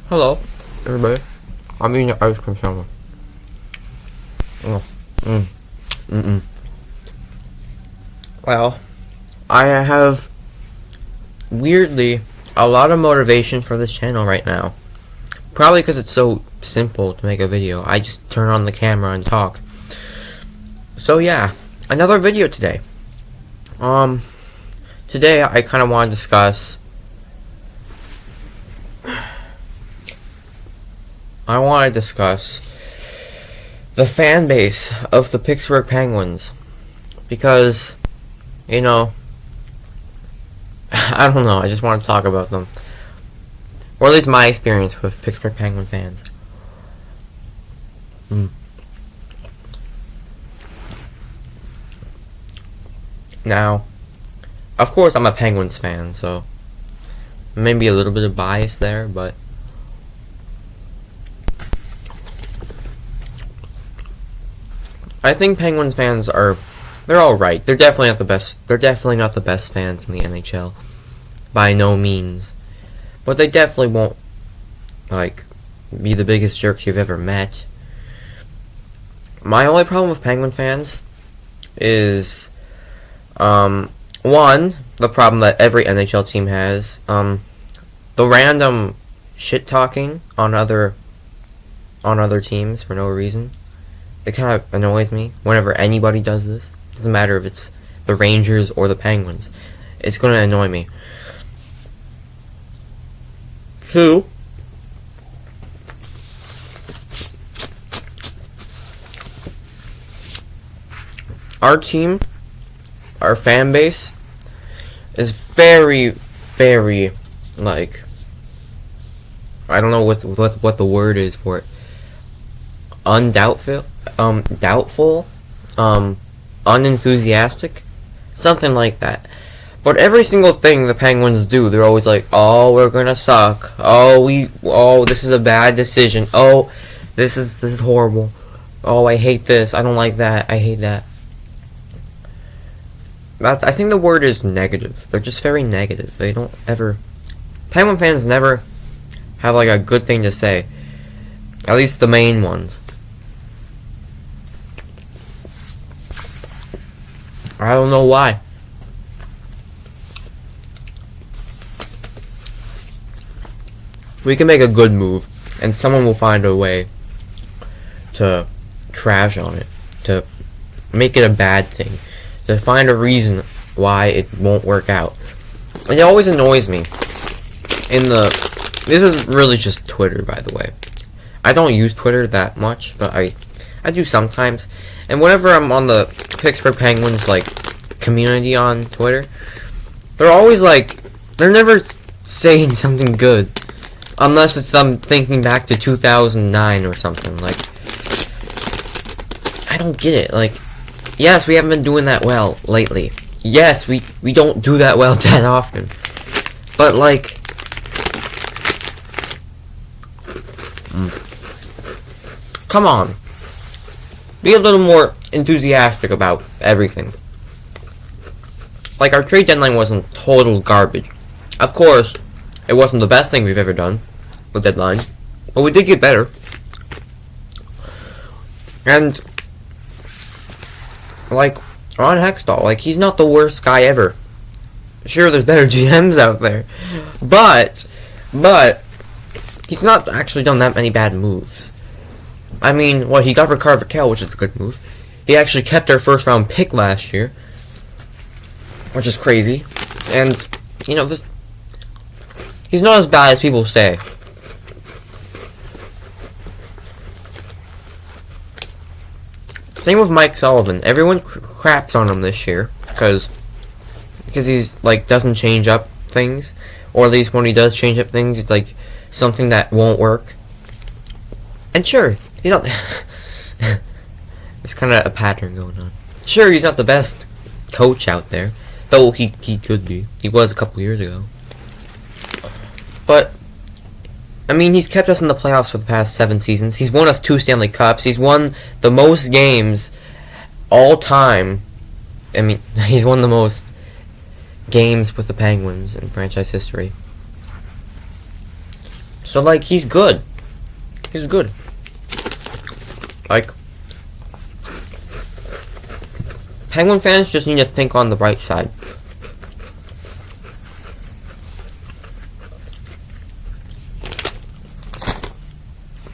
Hello, everybody. I'm eating an ice cream sandwich. Well, I have weirdly a lot of motivation for this channel right now. Probably because it's so simple to make a video. I just turn on the camera and talk. So yeah, another video today. Today I kind of want to discuss. The fan base of the Pittsburgh Penguins, because, you know, I don't know, I just want to talk about them, or at least my experience with Pittsburgh Penguin fans. Now, of course I'm a Penguins fan, so maybe a little bit of bias there, but I think Penguins fans they're alright. They're definitely not the best. They're definitely not the best fans in the NHL, by no means. But they definitely won't, be the biggest jerks you've ever met. My only problem with Penguin fans is, one, the problem that every NHL team has, the random shit talking on other teams for no reason. It kind of annoys me whenever anybody does this. It doesn't matter if it's the Rangers or the Penguins. It's going to annoy me. Two, our team, our fan base, is very, very, I don't know what the word is for it. Doubtful, unenthusiastic, something like that. But every single thing the Penguins do, they're always like, "Oh, we're gonna suck. Oh, this is a bad decision. Oh, this is horrible. Oh, I hate this. I don't like that. I hate that." I think the word is negative. They're just very negative. They don't ever. Penguin fans never have a good thing to say. At least the main ones. I don't know why. We can make a good move, and someone will find a way to trash on it, to make it a bad thing, to find a reason why it won't work out. It always annoys me. This is really just Twitter, by the way. I don't use Twitter that much, but I do sometimes. And whenever I'm on the Pittsburgh Penguins community on Twitter, they're always they're never saying something good, unless it's them thinking back to 2009 or something. I don't get it. Yes, we haven't been doing that well lately. Yes, we don't do that well that often. But come on. Be a little more enthusiastic about everything. Our trade deadline wasn't total garbage. Of course, it wasn't the best thing we've ever done, the deadline. But we did get better. And, Ron Hextall, he's not the worst guy ever. Sure, there's better GMs out there. But, he's not actually done that many bad moves. I mean, he got Rickard Rakell, which is a good move. He actually kept our first round pick last year, which is crazy. And, he's not as bad as people say. Same with Mike Sullivan. Everyone craps on him this year because he's doesn't change up things, or at least when he does change up things, it's something that won't work. And sure, he's not. There's kind of a pattern going on. Sure, he's not the best coach out there, though he could be. He was a couple years ago. But I mean, he's kept us in the playoffs for the past 7 seasons. He's won us 2 Stanley Cups. He's won the most games all time. I mean, he's won the most games with the Penguins in franchise history. So, like, he's good. He's good. Like, Penguin fans just need to think on the right side.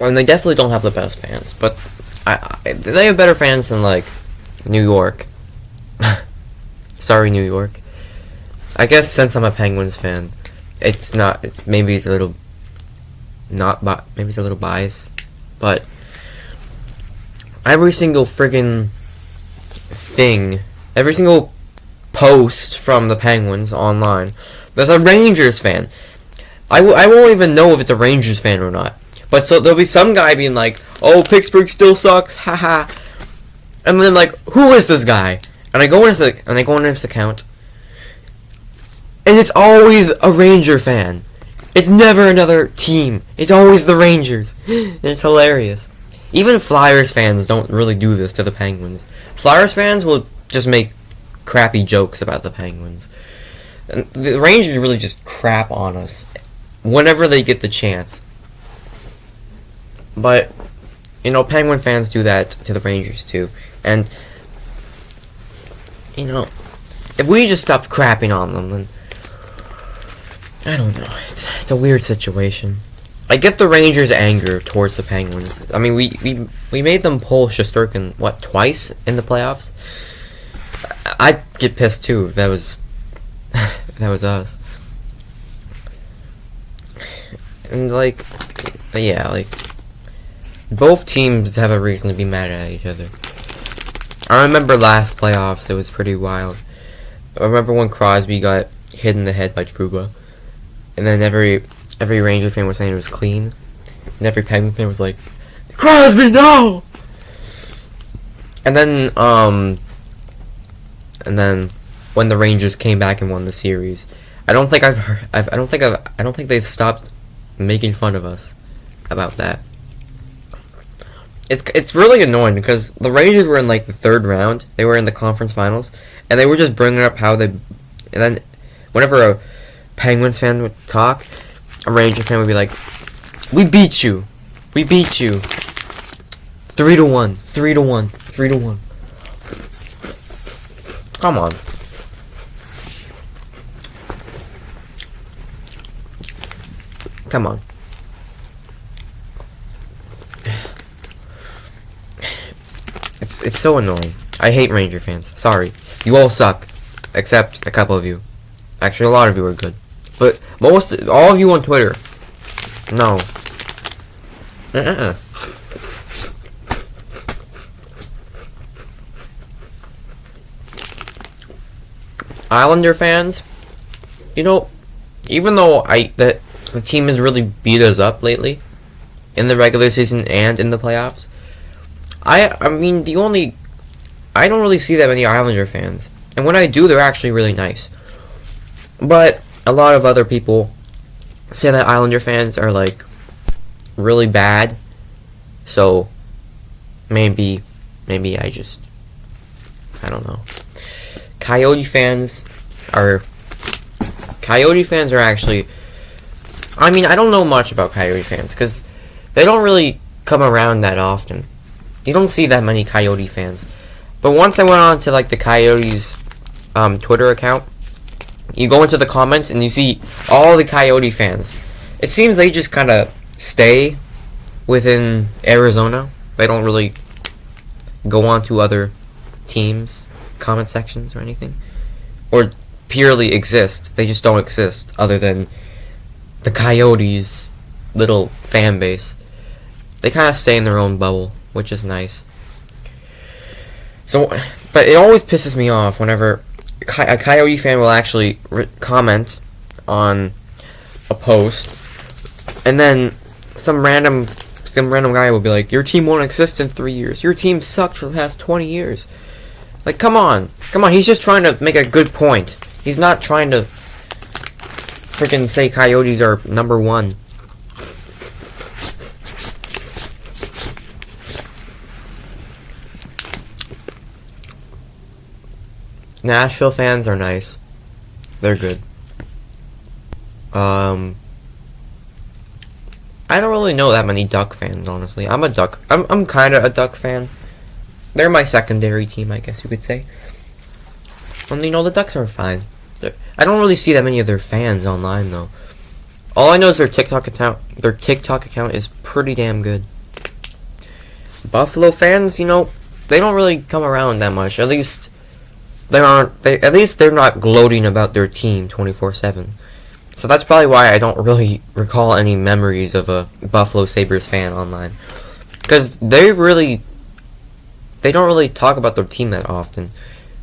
And they definitely don't have the best fans, but they have better fans than, like, New York. Sorry, New York. I guess since I'm a Penguins fan, maybe it's a little biased, but every single friggin' thing, every single post from the Penguins online, there's a Rangers fan. I won't even know if it's a Rangers fan or not. But so there'll be some guy being like, "Oh, Pittsburgh still sucks, haha," and then like, who is this guy? And I go into his account, and it's always a Ranger fan. It's never another team. It's always the Rangers. And it's hilarious. Even Flyers fans don't really do this to the Penguins. Flyers fans will just make crappy jokes about the Penguins. And the Rangers really just crap on us whenever they get the chance. But, you know, Penguin fans do that to the Rangers too. And, you know, if we just stopped crapping on them, then I don't know. It's a weird situation. I get the Rangers' anger towards the Penguins. I mean, we made them pull Shesterkin, twice in the playoffs? I'd get pissed too if that was that was us. And like, yeah, like, both teams have a reason to be mad at each other. I remember last playoffs, it was pretty wild. I remember when Crosby got hit in the head by Trouba, and then every Ranger fan was saying it was clean, and every Penguin fan was like, "Crosby, no!" And then when the Rangers came back and won the series, I don't think they've stopped making fun of us about that. It's really annoying because the Rangers were in like the third round. They were in the conference finals, and they were just bringing up how they. And then, whenever a Penguins fan would talk, a Ranger fan would be like, "We beat you, 3-1, 3-1, 3-1." Come on. Come on. It's so annoying. I hate Ranger fans. Sorry. You all suck. Except a couple of you. Actually, a lot of you are good. But all of you on Twitter. No. Islander fans, you know, even though the team has really beat us up lately in the regular season and in the playoffs, I mean, I don't really see that many Islander fans. And when I do, they're actually really nice. But a lot of other people say that Islander fans are, like, really bad. So, maybe I don't know. Coyote fans are actually, I mean, I don't know much about Coyote fans, because they don't really come around that often. You don't see that many Coyote fans. But once I went on to, like, the Coyotes Twitter account, you go into the comments and you see all the Coyote fans. It seems they just kind of stay within Arizona. They don't really go on to other teams' comment sections or anything. Or purely exist. They just don't exist other than the Coyotes' little fan base. They kind of stay in their own bubble, which is nice. So, but it always pisses me off whenever a Coyote fan will actually comment on a post, and then some random guy will be like, "Your team won't exist in 3 years. Your team sucked for the past 20 years." Like, come on. He's just trying to make a good point. He's not trying to freaking say Coyotes are number one. Nashville fans are nice. They're good. I don't really know that many Duck fans, honestly. I'm kind of a Duck fan. They're my secondary team, I guess you could say. And the Ducks are fine. I don't really see that many of their fans online, though. All I know is their TikTok account is pretty damn good. Buffalo fans, they don't really come around that much. At least they're not gloating about their team 24/7. So that's probably why I don't really recall any memories of a Buffalo Sabres fan online. Because they don't really talk about their team that often.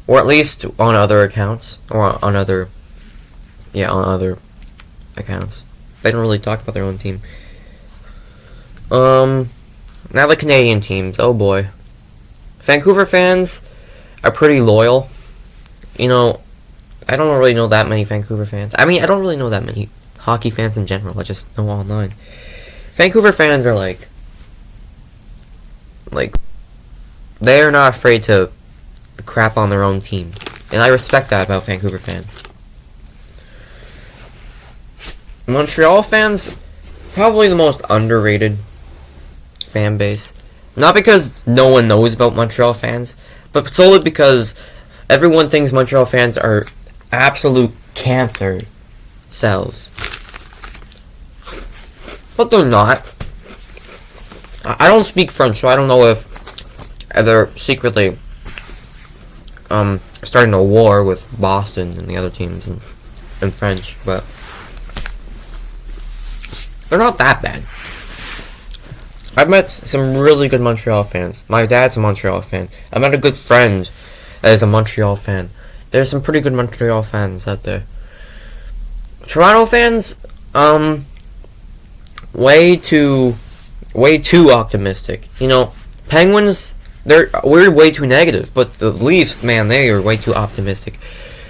Or at least on other accounts. Or on other accounts. They don't really talk about their own team. Now the Canadian teams. Oh boy. Vancouver fans are pretty loyal. I don't really know that many Vancouver fans. I mean, I don't really know that many hockey fans in general. I just know online. Vancouver fans are like they're not afraid to crap on their own team. And I respect that about Vancouver fans. Montreal fans, probably the most underrated fan base. Not because no one knows about Montreal fans, but solely because everyone thinks Montreal fans are absolute cancer cells. But they're not. I don't speak French, so I don't know if they're secretly starting a war with Boston and the other teams in French, but they're not that bad. I've met some really good Montreal fans. My dad's a Montreal fan. I met a good friend that is a Montreal fan. There's some pretty good Montreal fans out there. Toronto fans, way too optimistic. Penguins, we're way too negative, but the Leafs, man, they are way too optimistic.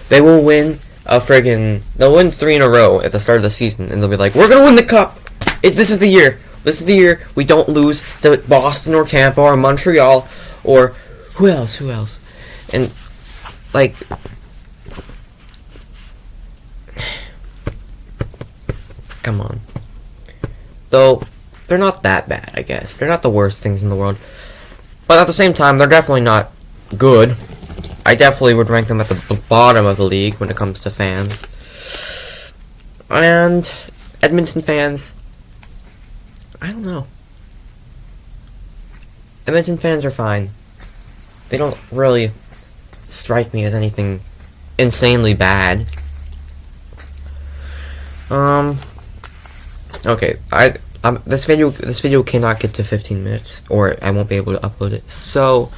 They will win they'll win 3 in a row at the start of the season, and they'll be like, we're gonna win the cup! This is the year. This is the year we don't lose to Boston or Tampa or Montreal or who else? And come on. Though they're not that bad, I guess. They're not the worst things in the world. But at the same time, they're definitely not good. I definitely would rank them at the bottom of the league when it comes to fans. And Edmonton fans, I don't know. Edmonton fans are fine. They don't really strike me as anything insanely bad. Okay, this video cannot get to 15 minutes, or I won't be able to upload it. So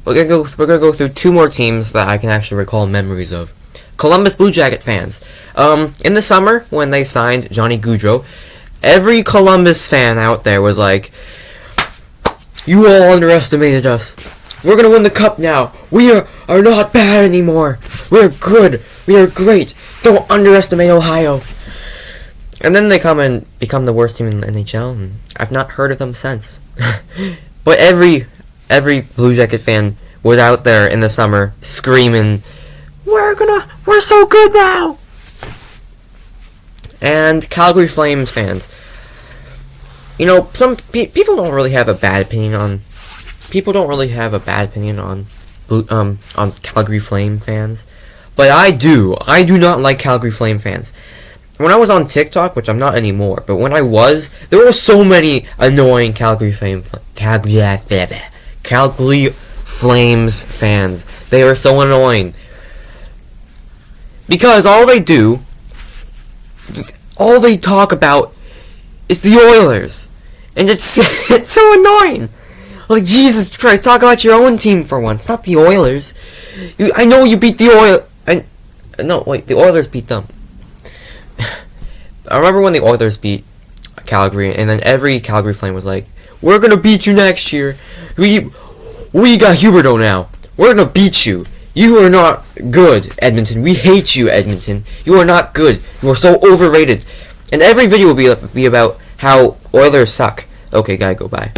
we're gonna go through 2 more teams that I can actually recall memories of. Columbus Blue Jacket fans. In the summer when they signed Johnny Gaudreau, every Columbus fan out there was like, "You all underestimated us. We're gonna win the cup now. We are not bad anymore. We're good. We are great. Don't underestimate Ohio." And then they come and become the worst team in the NHL, and I've not heard of them since. But every Blue Jacket fan was out there in the summer screaming, "We're so good now!" And Calgary Flames fans, some people don't really have a bad opinion on. People don't really have a bad opinion on Calgary Flame fans, but I do. I do not like Calgary Flame fans. When I was on TikTok, which I'm not anymore, but when I was, there were so many annoying Calgary Flames fans. They were so annoying. Because all they talk about is the Oilers. And it's so annoying. Like, Jesus Christ, talk about your own team for once, not the Oilers. I know you beat the Oilers. No, wait, the Oilers beat them. I remember when the Oilers beat Calgary, and then every Calgary Flame was like, "We're gonna beat you next year. We got Huberdeau now. We're gonna beat you. You are not good, Edmonton. We hate you, Edmonton. You are not good. You are so overrated." And every video will be about how Oilers suck. Okay, gotta go, bye.